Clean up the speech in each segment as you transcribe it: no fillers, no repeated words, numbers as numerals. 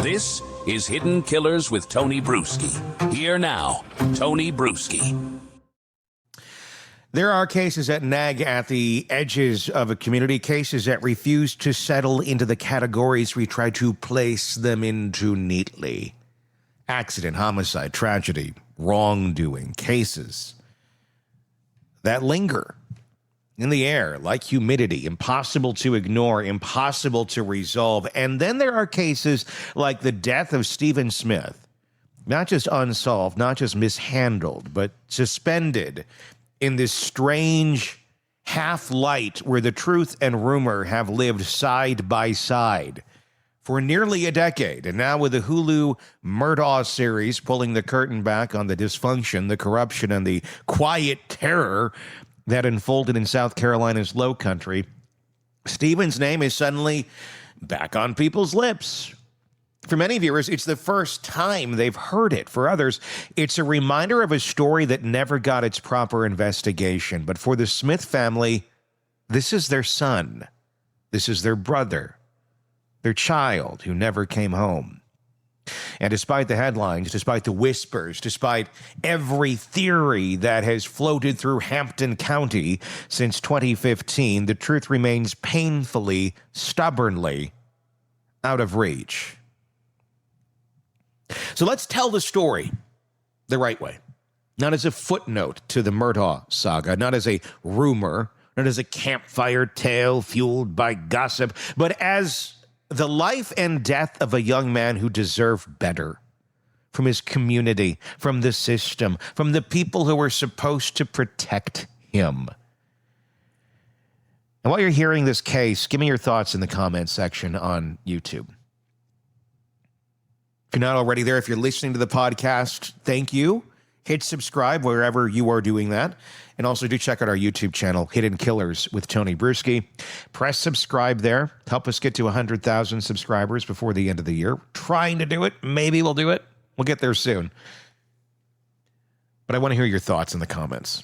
This is Hidden Killers with Tony Brueski. Here now, Tony Brueski. There are cases that nag at the edges of a community, cases that refuse to settle into the categories we try to place them into neatly. Accident, homicide, tragedy, wrongdoing, cases that linger in the air like humidity, impossible to ignore, impossible to resolve. And then there are cases like the death of Stephen Smith, not just unsolved, not just mishandled, but suspended in this strange half-light where the truth and rumor have lived side by side for nearly a decade. And now with the Hulu Murdaugh series pulling the curtain back on the dysfunction, the corruption, and the quiet terror that unfolded in South Carolina's Low Country, Stephen's name is suddenly back on people's lips. For many viewers, it's the first time they've heard it. For others, it's a reminder of a story that never got its proper investigation. But for the Smith family, this is their son. This is their brother, their child who never came home. And despite the headlines, despite the whispers, despite every theory that has floated through Hampton County since 2015, the truth remains painfully, stubbornly out of reach. So let's tell the story the right way. Not as a footnote to the Murdaugh saga, not as a rumor, not as a campfire tale fueled by gossip, but as the life and death of a young man who deserved better from his community, from the system, from the people who were supposed to protect him. And while you're hearing this case, give me your thoughts in the comments section on YouTube. If you're not already there, if you're listening to the podcast, thank you. Hit subscribe wherever you are doing that. And also do check out our YouTube channel, Hidden Killers with Tony Brueski. Press subscribe there. Help us get to 100,000 subscribers before the end of the year. We're trying to do it. Maybe we'll do it. We'll get there soon. But I want to hear your thoughts in the comments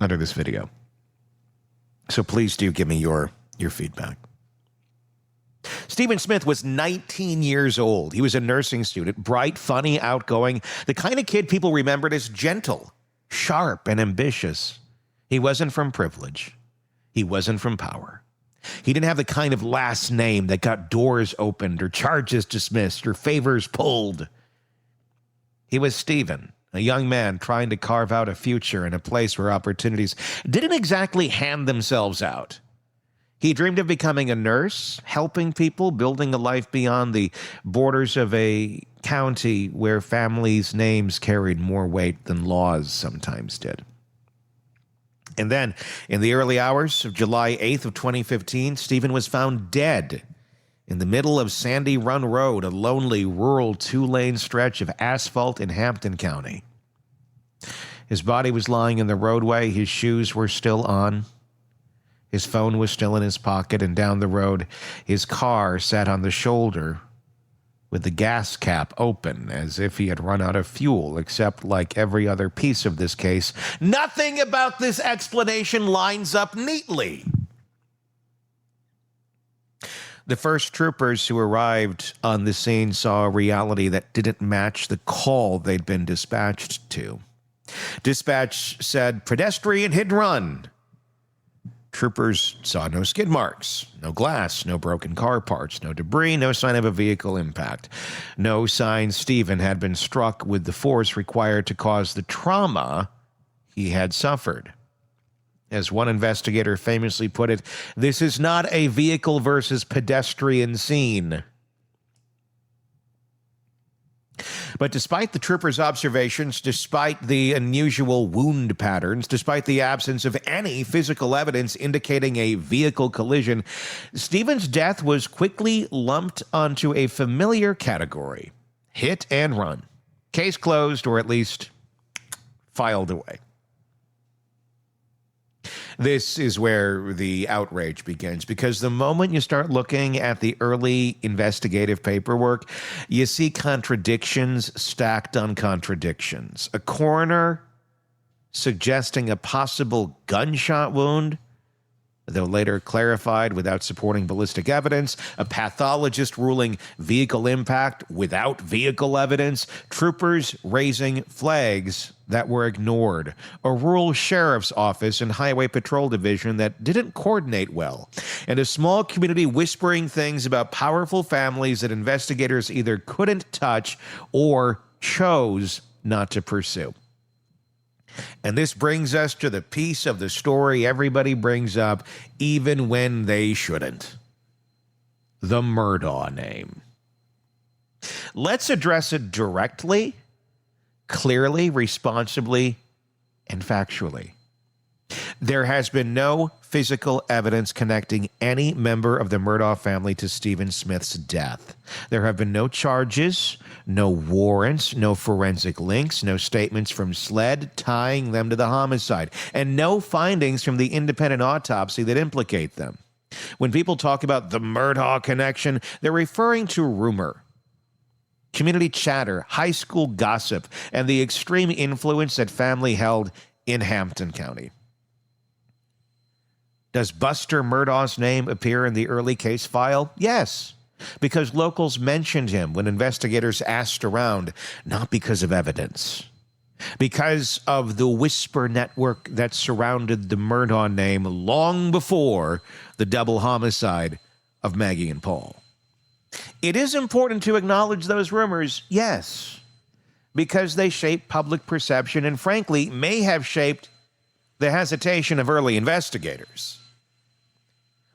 under this video. So please do give me your feedback. Stephen Smith was 19 years old. He was a nursing student, bright, funny, outgoing, the kind of kid people remembered as gentle, sharp, and ambitious. He wasn't from privilege. He wasn't from power. He didn't have the kind of last name that got doors opened or charges dismissed or favors pulled. He was Stephen, a young man trying to carve out a future in a place where opportunities didn't exactly hand themselves out. He dreamed of becoming a nurse, helping people, building a life beyond the borders of a county where families' names carried more weight than laws sometimes did. And then, in the early hours of July 8th of 2015, Stephen was found dead in the middle of Sandy Run Road, a lonely, rural two-lane stretch of asphalt in Hampton County. His body was lying in the roadway. His shoes were still on. His phone was still in his pocket, and down the road, his car sat on the shoulder with the gas cap open as if he had run out of fuel, except like every other piece of this case, nothing about this explanation lines up neatly. The first troopers who arrived on the scene saw a reality that didn't match the call they'd been dispatched to. Dispatch said, pedestrian hit and run. Troopers saw no skid marks, no glass, no broken car parts, no debris, no sign of a vehicle impact. No sign Stephen had been struck with the force required to cause the trauma he had suffered. As one investigator famously put it, this is not a vehicle versus pedestrian scene. But despite the trooper's observations, despite the unusual wound patterns, despite the absence of any physical evidence indicating a vehicle collision, Stephen's death was quickly lumped onto a familiar category: hit and run. Case closed, or at least filed away. This is where the outrage begins, because the moment you start looking at the early investigative paperwork, you see contradictions stacked on contradictions. A coroner suggesting a possible gunshot wound though later clarified without supporting ballistic evidence, a pathologist ruling vehicle impact without vehicle evidence, troopers raising flags that were ignored, a rural sheriff's office and highway patrol division that didn't coordinate well, and a small community whispering things about powerful families that investigators either couldn't touch or chose not to pursue. And this brings us to the piece of the story everybody brings up, even when they shouldn't. The Murdaugh name. Let's address it directly, clearly, responsibly, and factually. There has been no physical evidence connecting any member of the Murdaugh family to Stephen Smith's death. There have been no charges, no warrants, no forensic links, no statements from SLED tying them to the homicide, and no findings from the independent autopsy that implicate them. When people talk about the Murdaugh connection, they're referring to rumor, community chatter, high school gossip, and the extreme influence that family held in Hampton County. Does Buster Murdaugh's name appear in the early case file? Yes, because locals mentioned him when investigators asked around, not because of evidence. Because of the whisper network that surrounded the Murdaugh name long before the double homicide of Maggie and Paul. It is important to acknowledge those rumors, yes, because they shape public perception and, frankly, may have shaped the hesitation of early investigators.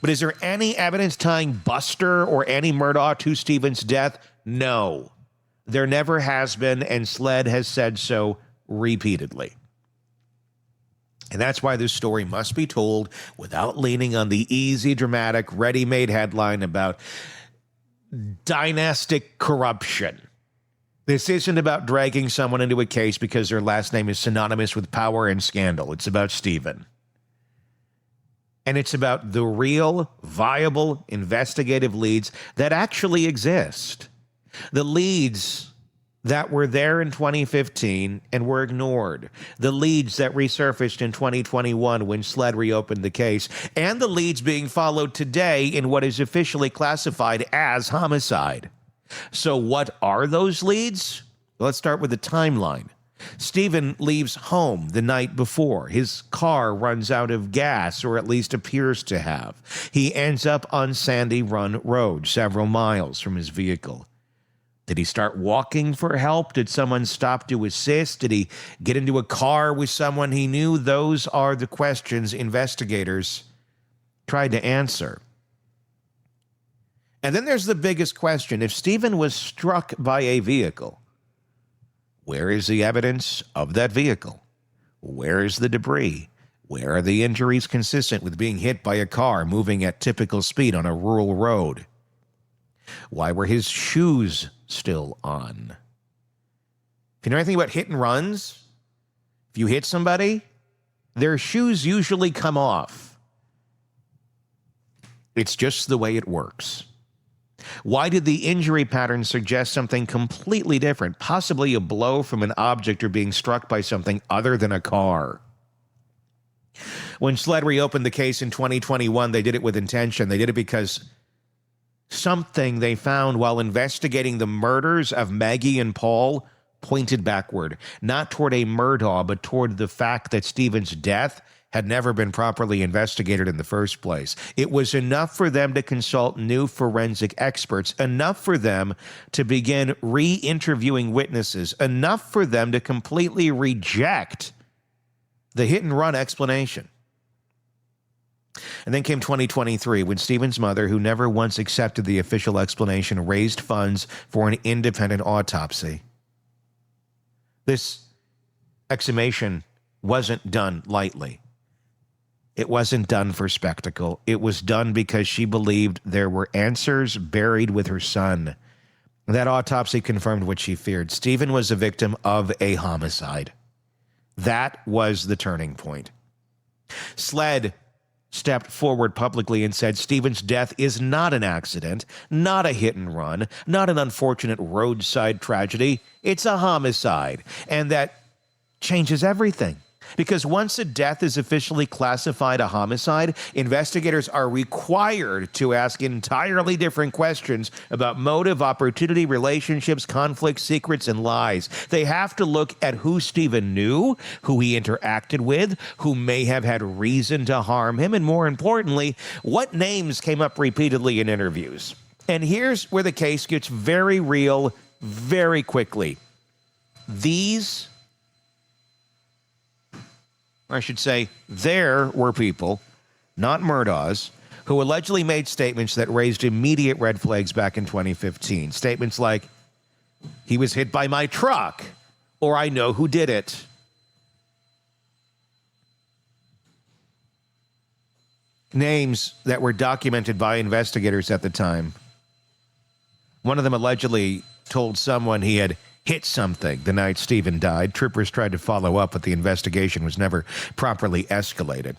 But is there any evidence tying Buster or Annie Murdaugh to Stephen's death? No. There never has been, and SLED has said so repeatedly. And that's why this story must be told without leaning on the easy, dramatic, ready-made headline about dynastic corruption. This isn't about dragging someone into a case because their last name is synonymous with power and scandal. It's about Stephen. And it's about the real, viable, investigative leads that actually exist. The leads that were there in 2015 and were ignored. The leads that resurfaced in 2021 when SLED reopened the case. And the leads being followed today in what is officially classified as homicide. So what are those leads? Let's start with the timeline. Stephen leaves home the night before. His car runs out of gas, or at least appears to have. He ends up on Sandy Run Road, several miles from his vehicle. Did he start walking for help? Did someone stop to assist? Did he get into a car with someone he knew? Those are the questions investigators tried to answer. And then there's the biggest question. If Stephen was struck by a vehicle, where is the evidence of that vehicle? Where is the debris? Where are the injuries consistent with being hit by a car moving at typical speed on a rural road? Why were his shoes still on? If you know anything about hit and runs, if you hit somebody, their shoes usually come off. It's just the way it works. Why did the injury pattern suggest something completely different, possibly a blow from an object or being struck by something other than a car? When SLED reopened the case in 2021, they did it with intention. They did it because something they found while investigating the murders of Maggie and Paul pointed backward, not toward a Murdaugh, but toward the fact that Stephen's death had never been properly investigated in the first place. It was enough for them to consult new forensic experts, enough for them to begin re-interviewing witnesses, enough for them to completely reject the hit-and-run explanation. And then came 2023, when Stephen's mother, who never once accepted the official explanation, raised funds for an independent autopsy. This exhumation wasn't done lightly. It wasn't done for spectacle. It was done because she believed there were answers buried with her son. That autopsy confirmed what she feared. Stephen was a victim of a homicide. That was the turning point. SLED stepped forward publicly and said Stephen's death is not an accident, not a hit and run, not an unfortunate roadside tragedy. It's a homicide. And that changes everything. Because once a death is officially classified a homicide, investigators are required to ask entirely different questions about motive, opportunity, relationships, conflicts, secrets, and lies. They have to look at who Stephen knew, who he interacted with, who may have had reason to harm him, and more importantly, what names came up repeatedly in interviews. And here's where the case gets very real very quickly. There were people, not Murdaughs, who allegedly made statements that raised immediate red flags back in 2015. Statements like, he was hit by my truck, or I know who did it. Names that were documented by investigators at the time. One of them allegedly told someone he had hit something the night Stephen died. Troopers tried to follow up, but the investigation was never properly escalated.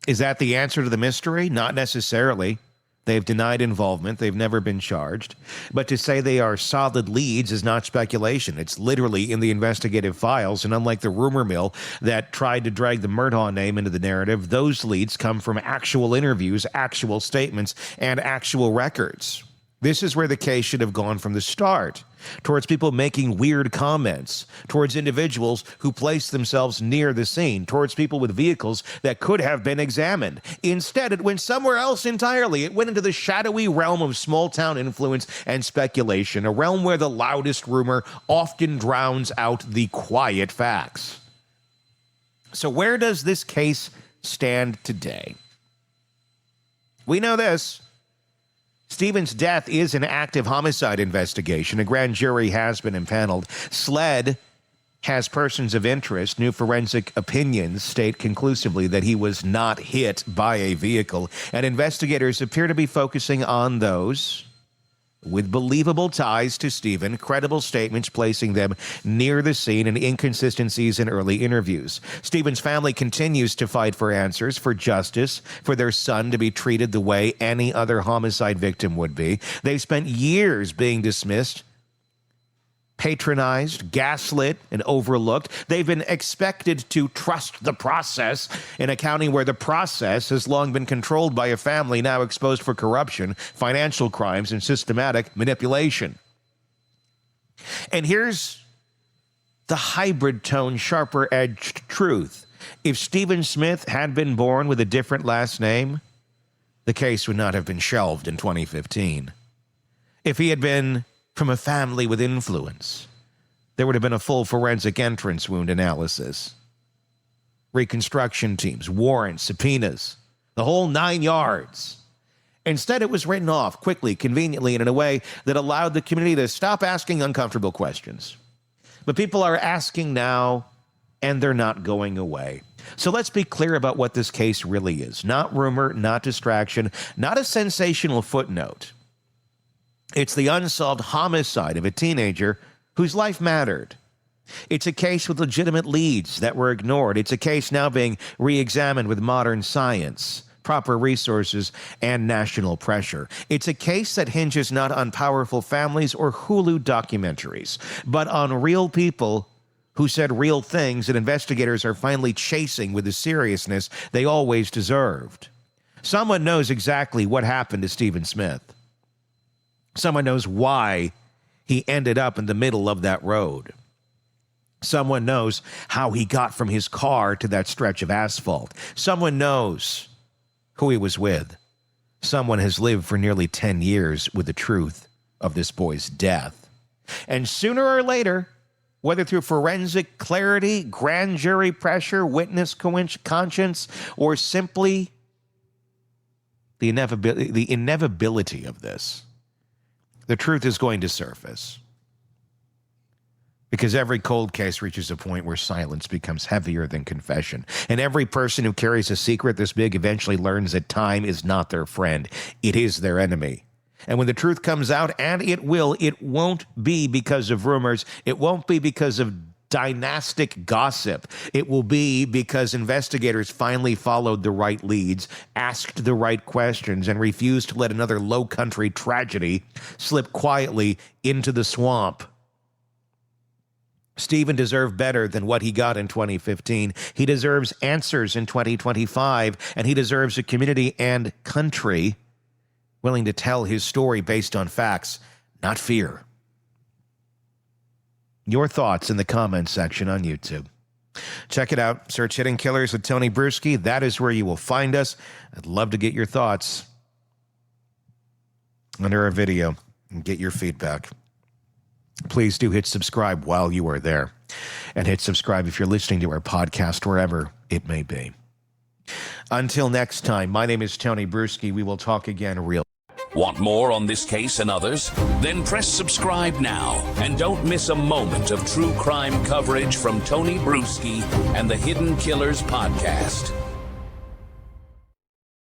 Is that the answer to the mystery? Not necessarily. They've denied involvement. They've never been charged. But to say they are solid leads is not speculation. It's literally in the investigative files. And unlike the rumor mill that tried to drag the Murdaugh name into the narrative, those leads come from actual interviews, actual statements, and actual records. This is where the case should have gone from the start, towards people making weird comments, towards individuals who placed themselves near the scene, towards people with vehicles that could have been examined. Instead, it went somewhere else entirely. It went into the shadowy realm of small-town influence and speculation, a realm where the loudest rumor often drowns out the quiet facts. So where does this case stand today? We know this. Stephen's death is an active homicide investigation. A grand jury has been impaneled. SLED has persons of interest. New forensic opinions state conclusively that he was not hit by a vehicle, and investigators appear to be focusing on those with believable ties to Stephen, credible statements placing them near the scene, and inconsistencies in early interviews. Stephen's family continues to fight for answers, for justice, for their son to be treated the way any other homicide victim would be. They've spent years being dismissed, patronized, gaslit, and overlooked. They've been expected to trust the process in a county where the process has long been controlled by a family now exposed for corruption, financial crimes, and systematic manipulation. And here's the hybrid tone, sharper-edged truth. If Stephen Smith had been born with a different last name, the case would not have been shelved in 2015. If he had been from a family with influence, there would have been a full forensic entrance wound analysis, reconstruction teams, warrants, subpoenas, the whole 9 yards. Instead, it was written off quickly, conveniently, and in a way that allowed the community to stop asking uncomfortable questions. But people are asking now, and they're not going away. So let's be clear about what this case really is. Not rumor, not distraction, not a sensational footnote. It's the unsolved homicide of a teenager whose life mattered. It's a case with legitimate leads that were ignored. It's a case now being re-examined with modern science, proper resources, and national pressure. It's a case that hinges not on powerful families or Hulu documentaries, but on real people who said real things that investigators are finally chasing with the seriousness they always deserved. Someone knows exactly what happened to Stephen Smith. Someone knows why he ended up in the middle of that road. Someone knows how he got from his car to that stretch of asphalt. Someone knows who he was with. Someone has lived for nearly 10 years with the truth of this boy's death. And sooner or later, whether through forensic clarity, grand jury pressure, witness conscience, or simply the inevitability of this, the truth is going to surface. Because every cold case reaches a point where silence becomes heavier than confession. And every person who carries a secret this big eventually learns that time is not their friend. It is their enemy. And when the truth comes out, and it will, it won't be because of rumors. It won't be because of dynastic gossip. It will be because investigators finally followed the right leads, asked the right questions, and refused to let another low-country tragedy slip quietly into the swamp. Stephen deserved better than what he got in 2015. He deserves answers in 2025, and he deserves a community and country willing to tell his story based on facts, not fear. Your thoughts in the comments section on YouTube. Check it out. Search Hidden Killers with Tony Brueski. That is where you will find us. I'd love to get your thoughts under our video and get your feedback. Please do hit subscribe while you are there. And hit subscribe if you're listening to our podcast, wherever it may be. Until next time, my name is Tony Brueski. We will talk again real. Want more on this case and others? Then press subscribe now and don't miss a moment of true crime coverage from Tony Brueski and the Hidden Killers podcast.